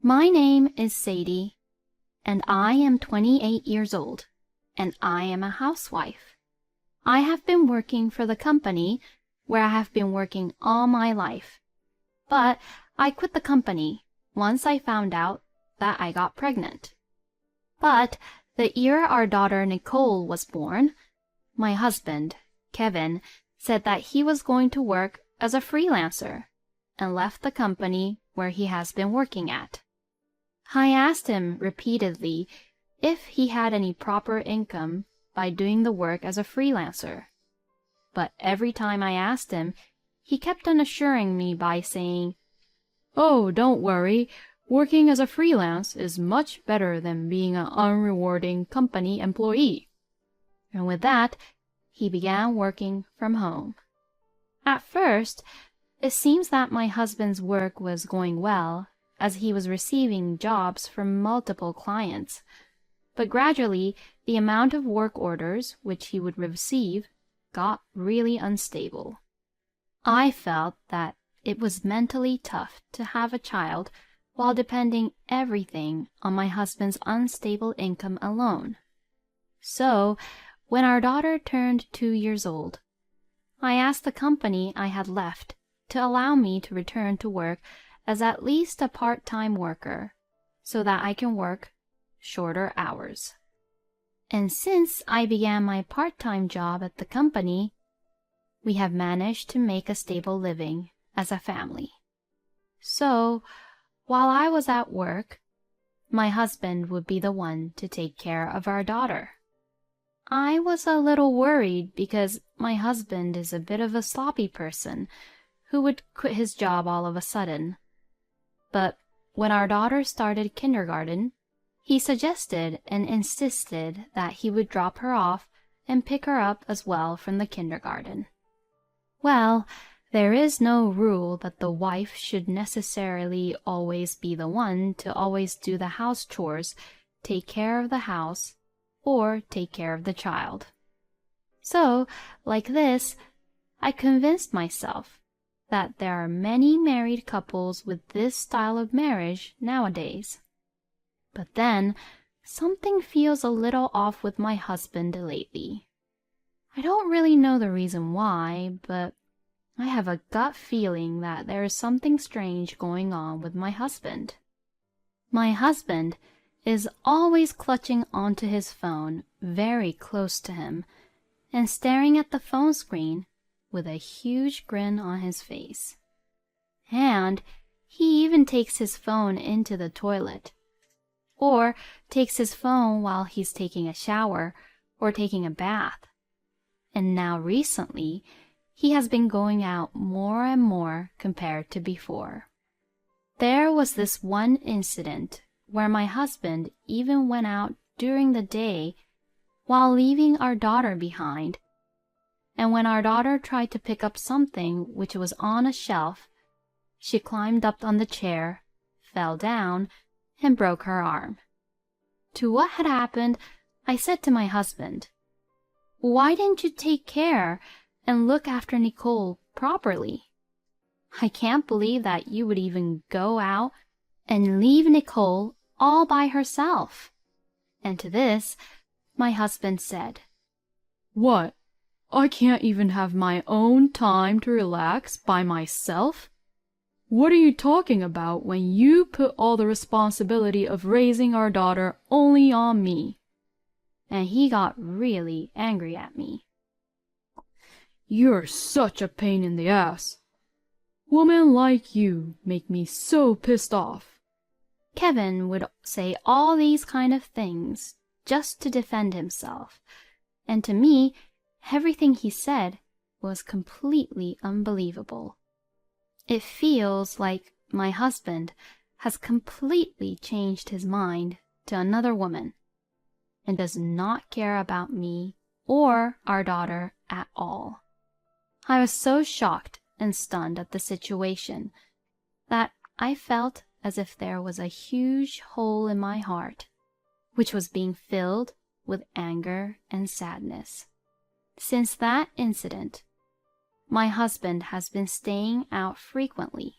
My name is Sadie, and I am 28 years old, and I am a housewife. I have been working for the company where I have been working all my life, but I quit the company once I found out that I got pregnant. But the year our daughter Nicole was born, my husband, Kevin, said that he was going to work as a freelancer and left the company where he has been working at. I asked him repeatedly if he had any proper income by doing the work as a freelancer. But every time I asked him, he kept on assuring me by saying, "Oh, don't worry. Working as a freelance is much better than being an unrewarding company employee." And with that, he began working from home. At first, it seems that my husband's work was going well, as he was receiving jobs from multiple clients. But gradually, the amount of work orders which he would receive got really unstable. I felt that it was mentally tough to have a child while depending everything on my husband's unstable income alone. So, when our daughter turned 2 years old, I asked the company I had left to allow me to return to work as at least a part-time worker, so that I can work shorter hours. And since I began my part-time job at the company, we have managed to make a stable living as a family. So, while I was at work, my husband would be the one to take care of our daughter. I was a little worried because my husband is a bit of a sloppy person who would quit his job all of a sudden. But when our daughter started kindergarten, he suggested and insisted that he would drop her off and pick her up as well from the kindergarten. Well, there is no rule that the wife should necessarily always be the one to always do the house chores, take care of the house, or take care of the child. So, like this, I convinced myself that there are many married couples with this style of marriage nowadays. But then, something feels a little off with my husband lately. I don't really know the reason why, but I have a gut feeling that there is something strange going on with my husband. My husband is always clutching onto his phone very close to him and staring at the phone screen with a huge grin on his face. And he even takes his phone into the toilet, or takes his phone while he's taking a shower or taking a bath. And now recently, he has been going out more and more compared to before. There was this one incident where my husband even went out during the day while leaving our daughter behind. And when our daughter tried to pick up something which was on a shelf, she climbed up on the chair, fell down, and broke her arm. To what had happened, I said to my husband, "Why didn't you take care and look after Nicole properly? I can't believe that you would even go out and leave Nicole all by herself." And to this, my husband said, "What? I can't even have my own time to relax by myself? What are you talking about when you put all the responsibility of raising our daughter only on me?" And he got really angry at me. "You're such a pain in the ass. Women like you make me so pissed off." Kevin would say all these kind of things just to defend himself, and to me, everything he said was completely unbelievable. It feels like my husband has completely changed his mind to another woman and does not care about me or our daughter at all. I was so shocked and stunned at the situation that I felt as if there was a huge hole in my heart, which was being filled with anger and sadness. Since that incident, my husband has been staying out frequently,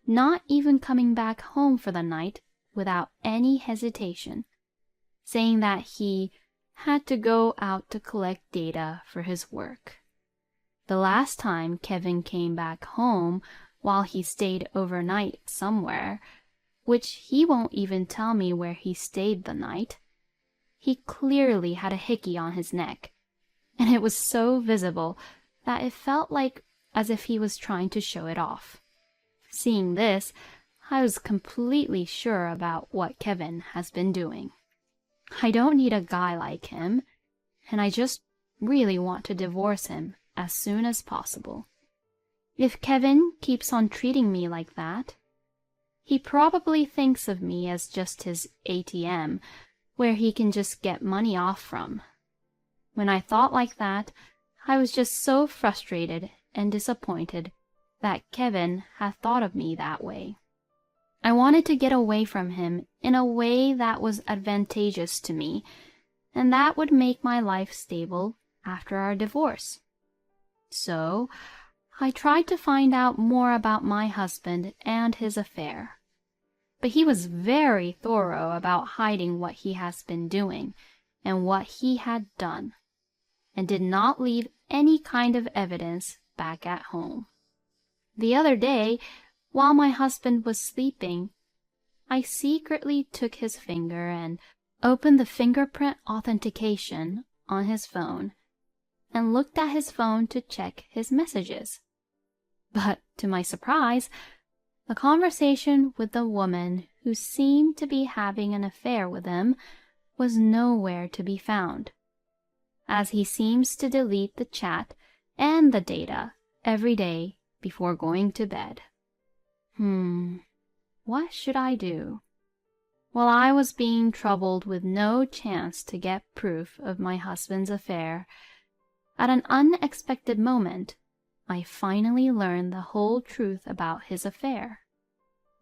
not even coming back home for the night without any hesitation, saying that he had to go out to collect data for his work. The last time Kevin came back home while he stayed overnight somewhere, which he won't even tell me where he stayed the night, he clearly had a hickey on his neck, and it was so visible that it felt like as if he was trying to show it off. Seeing this, I was completely sure about what Kevin has been doing. I don't need a guy like him, and I just really want to divorce him as soon as possible. If Kevin keeps on treating me like that, he probably thinks of me as just his ATM, where he can just get money off from. When I thought like that, I was just so frustrated and disappointed that Kevin had thought of me that way. I wanted to get away from him in a way that was advantageous to me, and that would make my life stable after our divorce. So, I tried to find out more about my husband and his affair. But he was very thorough about hiding what he has been doing and what he had done, and did not leave any kind of evidence back at home. The other day, while my husband was sleeping, I secretly took his finger and opened the fingerprint authentication on his phone and looked at his phone to check his messages. But to my surprise, the conversation with the woman who seemed to be having an affair with him was nowhere to be found, as he seems to delete the chat and the data every day before going to bed. What should I do? While I was being troubled with no chance to get proof of my husband's affair, at an unexpected moment, I finally learned the whole truth about his affair.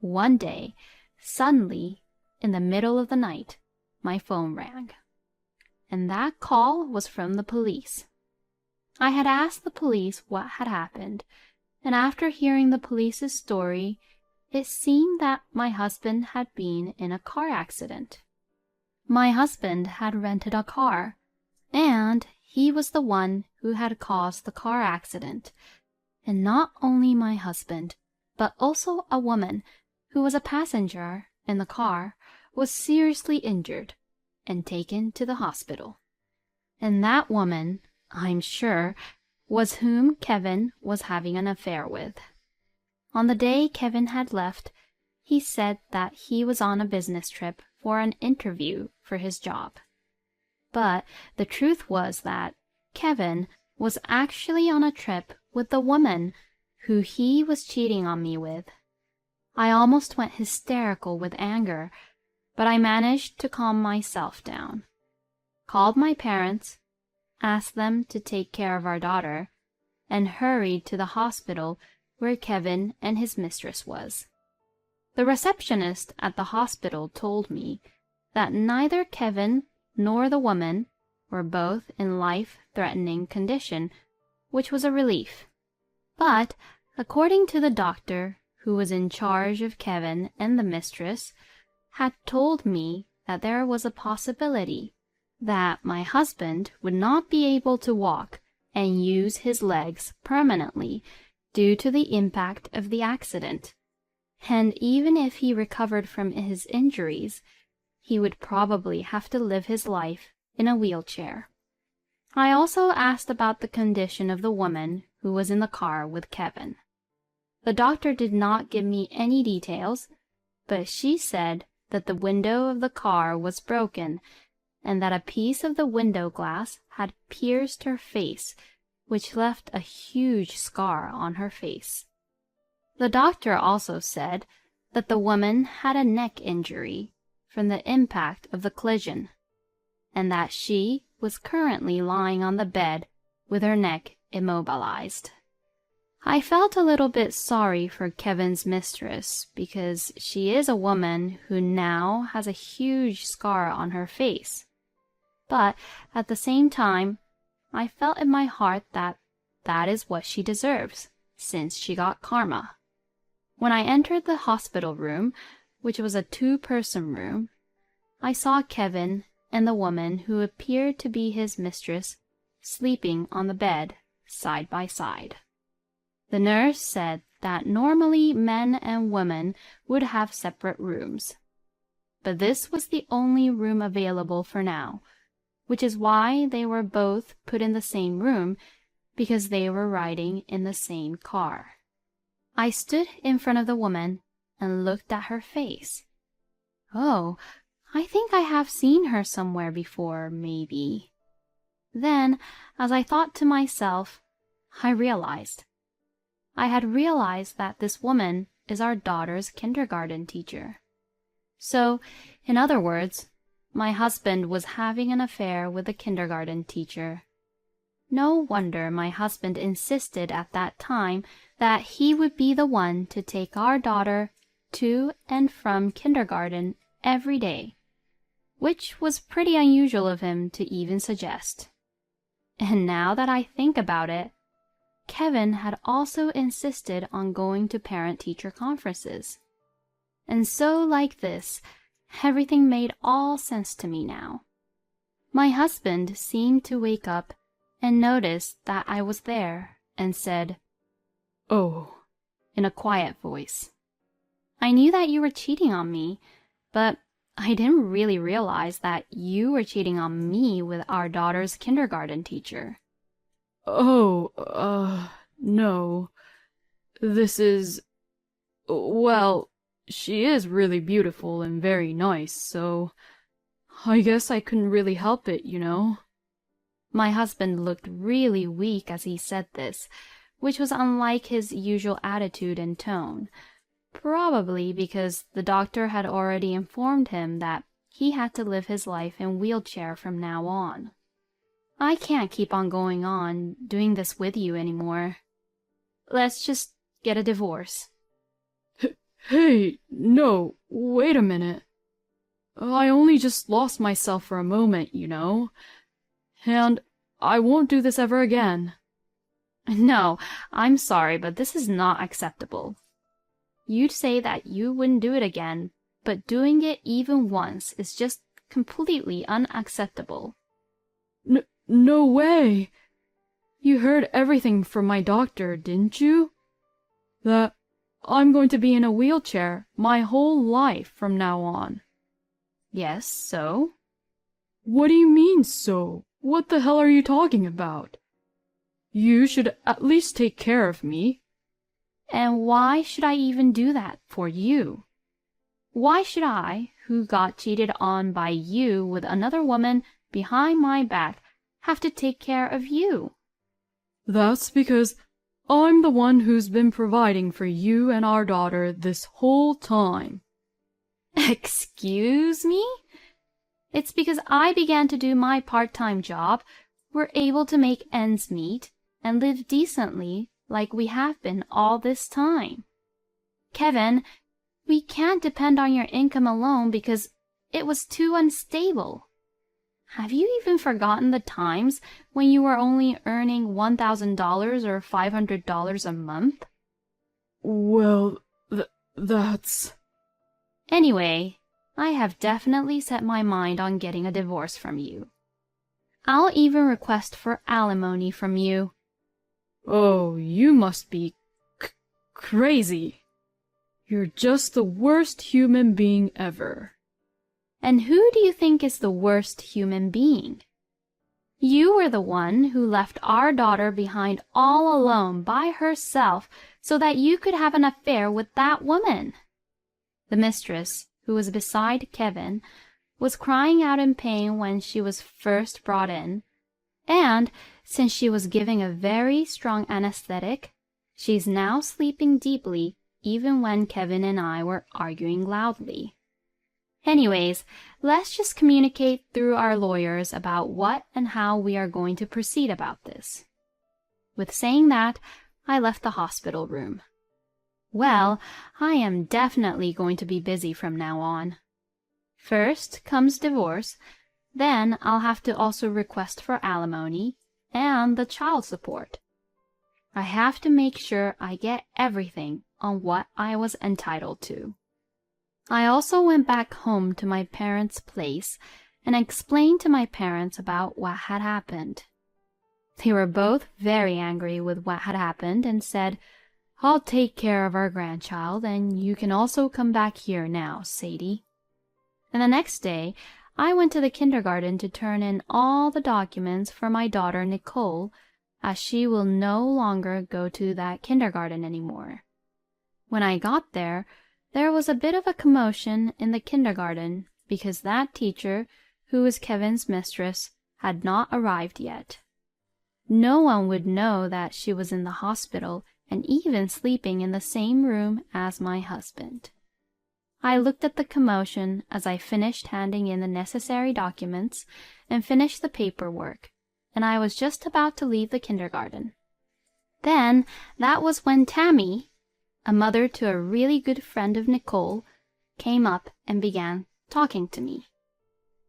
One day, suddenly, in the middle of the night, my phone rang, and that call was from the police. I had asked the police what had happened, and after hearing the police's story, it seemed that my husband had been in a car accident. My husband had rented a car, and he was the one who had caused the car accident. And not only my husband, but also a woman who was a passenger in the car was seriously injured and taken to the hospital. And that woman, I'm sure, was whom Kevin was having an affair with. On the day Kevin had left, he said that he was on a business trip for an interview for his job. But the truth was that Kevin was actually on a trip with the woman who he was cheating on me with. I almost went hysterical with anger, but I managed to calm myself down, called my parents, asked them to take care of our daughter, and hurried to the hospital where Kevin and his mistress was. The receptionist at the hospital told me that neither Kevin nor the woman were both in life-threatening condition, which was a relief. But, according to the doctor who was in charge of Kevin and the mistress, had told me that there was a possibility that my husband would not be able to walk and use his legs permanently due to the impact of the accident. And even if he recovered from his injuries, he would probably have to live his life in a wheelchair. I also asked about the condition of the woman who was in the car with Kevin. The doctor did not give me any details, but she said that the window of the car was broken and that a piece of the window glass had pierced her face, which left a huge scar on her face. The doctor also said that the woman had a neck injury from the impact of the collision, and that she was currently lying on the bed with her neck immobilized. I felt a little bit sorry for Kevin's mistress because she is a woman who now has a huge scar on her face. But at the same time, I felt in my heart that that is what she deserves, since she got karma. When I entered the hospital room, which was a two-person room, I saw Kevin and the woman who appeared to be his mistress sleeping on the bed side by side. The nurse said that normally men and women would have separate rooms, but this was the only room available for now, which is why they were both put in the same room, because they were riding in the same car. I stood in front of the woman and looked at her face. Oh, I think I have seen her somewhere before, maybe. Then, as I thought to myself, I had realized that this woman is our daughter's kindergarten teacher. So, in other words, my husband was having an affair with the kindergarten teacher. No wonder my husband insisted at that time that he would be the one to take our daughter to and from kindergarten every day, which was pretty unusual of him to even suggest. And now that I think about it, Kevin had also insisted on going to parent-teacher conferences. And so, like this, everything made all sense to me now. My husband seemed to wake up and noticed that I was there and said, "Oh," in a quiet voice. "I knew that you were cheating on me, but I didn't really realize that you were cheating on me with our daughter's kindergarten teacher." "Oh, no. This is... Well, she is really beautiful and very nice, so I guess I couldn't really help it, you know." My husband looked really weak as he said this, which was unlike his usual attitude and tone, probably because the doctor had already informed him that he had to live his life in a wheelchair from now on. "I can't keep on going on doing this with you anymore. Let's just get a divorce." Hey, no, wait a minute. I only just lost myself for a moment, you know, and I won't do this ever again. "No, I'm sorry, but this is not acceptable. You'd say that you wouldn't do it again, but doing it even once is just completely unacceptable." No way. You heard everything from my doctor, didn't you? That I'm going to be in a wheelchair my whole life from now on. "Yes, so?" What do you mean, so? What the hell are you talking about? You should at least take care of me. "And why should I even do that for you? Why should I, who got cheated on by you with another woman behind my back, have to take care of you?" That's because I'm the one who's been providing for you and our daughter this whole time. Excuse me? It's because I began to do my part-time job, we're able to make ends meet and live decently like we have been all this time. Kevin, we can't depend on your income alone because it was too unstable. Have you even forgotten the times when you were only earning $1,000 or $500 a month? Well, that's... Anyway, I have definitely set my mind on getting a divorce from you. I'll even request for alimony from you. Oh, you must be crazy. You're just the worst human being ever. And who do you think is the worst human being? You were the one who left our daughter behind all alone by herself so that you could have an affair with that woman. The mistress, who was beside Kevin, was crying out in pain when she was first brought in, and since she was giving a very strong anesthetic, she's now sleeping deeply even when Kevin and I were arguing loudly. Anyways, let's just communicate through our lawyers about what and how we are going to proceed about this. With saying that, I left the hospital room. Well, I am definitely going to be busy from now on. First comes divorce, then I'll have to also request for alimony and the child support. I have to make sure I get everything on what I was entitled to. I also went back home to my parents' place and explained to my parents about what had happened. They were both very angry with what had happened and said, "I'll take care of our grandchild, and you can also come back here now, Sadie." And the next day, I went to the kindergarten to turn in all the documents for my daughter Nicole, as she will no longer go to that kindergarten anymore. When I got there was a bit of a commotion in the kindergarten because that teacher, who was Kevin's mistress, had not arrived yet. No one would know that she was in the hospital and even sleeping in the same room as my husband. I looked at the commotion as I finished handing in the necessary documents and finished the paperwork, and I was just about to leave the kindergarten. Then that was when Tammy, a mother to a really good friend of Nicole, came up and began talking to me.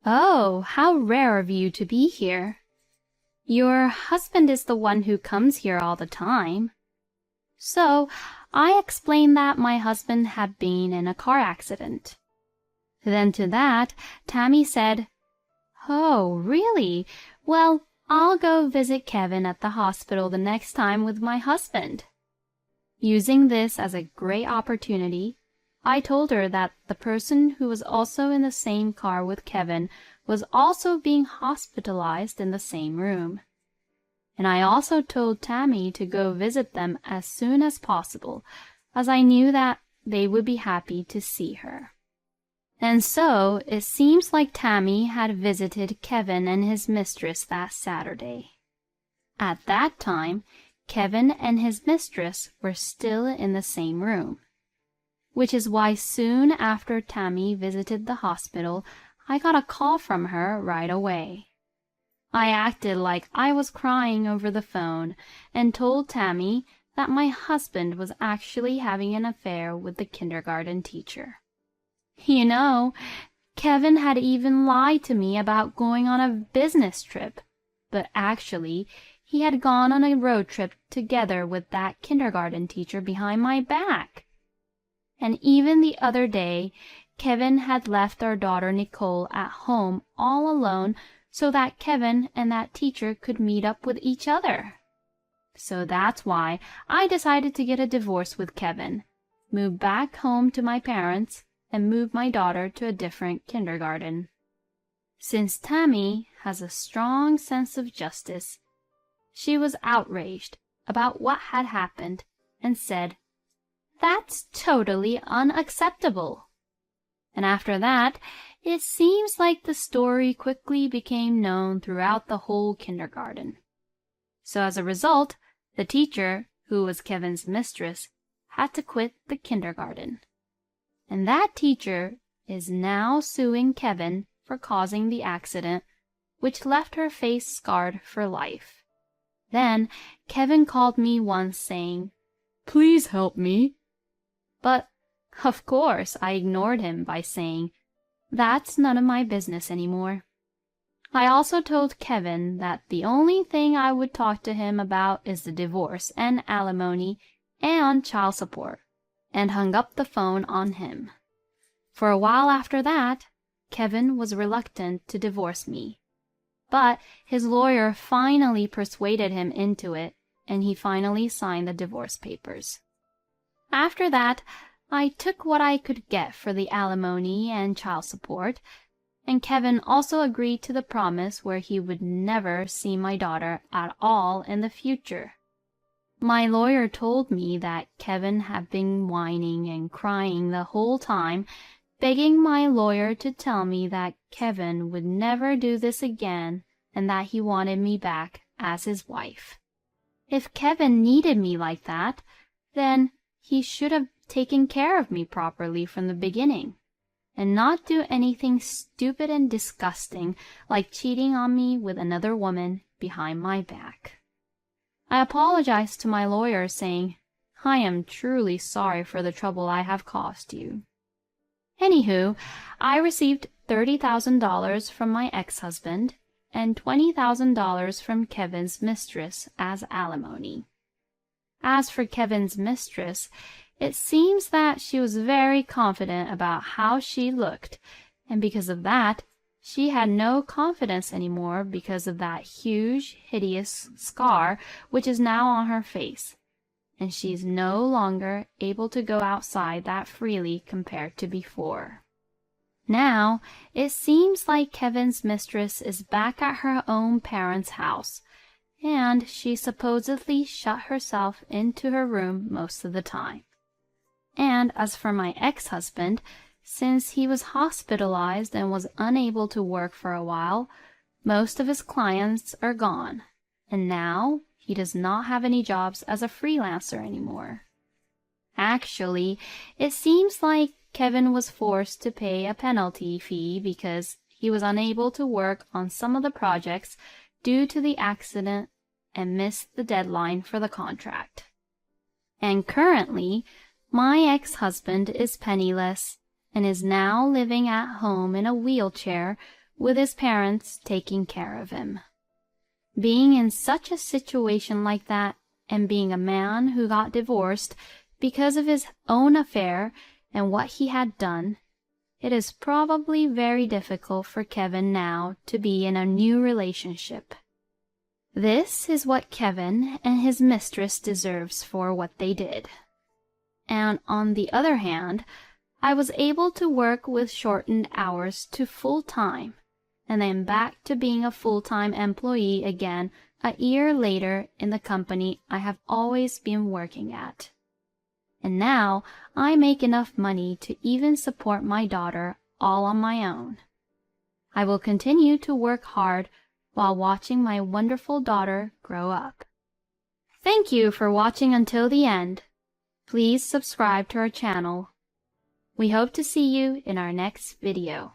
"Oh, how rare of you to be here. Your husband is the one who comes here all the time." So I explained that my husband had been in a car accident. Then to that, Tammy said, "Oh, really? Well, I'll go visit Kevin at the hospital the next time with my husband." Using this as a great opportunity, I told her that the person who was also in the same car with Kevin was also being hospitalized in the same room. And I also told Tammy to go visit them as soon as possible, as I knew that they would be happy to see her. And so it seems like Tammy had visited Kevin and his mistress that Saturday. At that time, Kevin and his mistress were still in the same room, which is why soon after Tammy visited the hospital, I got a call from her right away. I acted like I was crying over the phone and told Tammy that my husband was actually having an affair with the kindergarten teacher. You know, Kevin had even lied to me about going on a business trip, but actually he had gone on a road trip together with that kindergarten teacher behind my back. And even the other day, Kevin had left our daughter Nicole at home all alone so that Kevin and that teacher could meet up with each other. So that's why I decided to get a divorce with Kevin, move back home to my parents, and move my daughter to a different kindergarten. Since Tammy has a strong sense of justice, she was outraged about what had happened and said, "That's totally unacceptable." And after that, it seems like the story quickly became known throughout the whole kindergarten. So as a result, the teacher, who was Kevin's mistress, had to quit the kindergarten. And that teacher is now suing Kevin for causing the accident, which left her face scarred for life. Then Kevin called me once saying, "Please help me." But, of course, I ignored him by saying, "That's none of my business anymore." I also told Kevin that the only thing I would talk to him about is the divorce and alimony and child support, and hung up the phone on him. For a while after that, Kevin was reluctant to divorce me, but his lawyer finally persuaded him into it, and he finally signed the divorce papers. After that, I took what I could get for the alimony and child support, and Kevin also agreed to the promise where he would never see my daughter at all in the future. My lawyer told me that Kevin had been whining and crying the whole time, begging my lawyer to tell me that Kevin would never do this again and that he wanted me back as his wife. If Kevin needed me like that, then he should have taken care of me properly from the beginning, and not do anything stupid and disgusting like cheating on me with another woman behind my back. I apologized to my lawyer, saying, "I am truly sorry for the trouble I have caused you." Anywho, I received $30,000 from my ex-husband and $20,000 from Kevin's mistress as alimony. As for Kevin's mistress, It seems that she was very confident about how she looked, and because of that, she had no confidence anymore because of that huge, hideous scar which is now on her face, and she's no longer able to go outside that freely compared to before. Now, it seems like Kevin's mistress is back at her own parents' house, and she supposedly shut herself into her room most of the time. And as for my ex-husband, since he was hospitalized and was unable to work for a while, most of his clients are gone, and now he does not have any jobs as a freelancer anymore. Actually, it seems like Kevin was forced to pay a penalty fee because he was unable to work on some of the projects due to the accident and missed the deadline for the contract. And currently, my ex-husband is penniless and is now living at home in a wheelchair with his parents taking care of him. Being in such a situation like that, and being a man who got divorced because of his own affair and what he had done, it is probably very difficult for Kevin now to be in a new relationship. This is what Kevin and his mistress deserves for what they did. And on the other hand, I was able to work with shortened hours to full-time, and then back to being a full-time employee again a year later in the company I have always been working at. And now I make enough money to even support my daughter all on my own. I will continue to work hard while watching my wonderful daughter grow up. Thank you for watching until the end. Please subscribe to our channel. We hope to see you in our next video.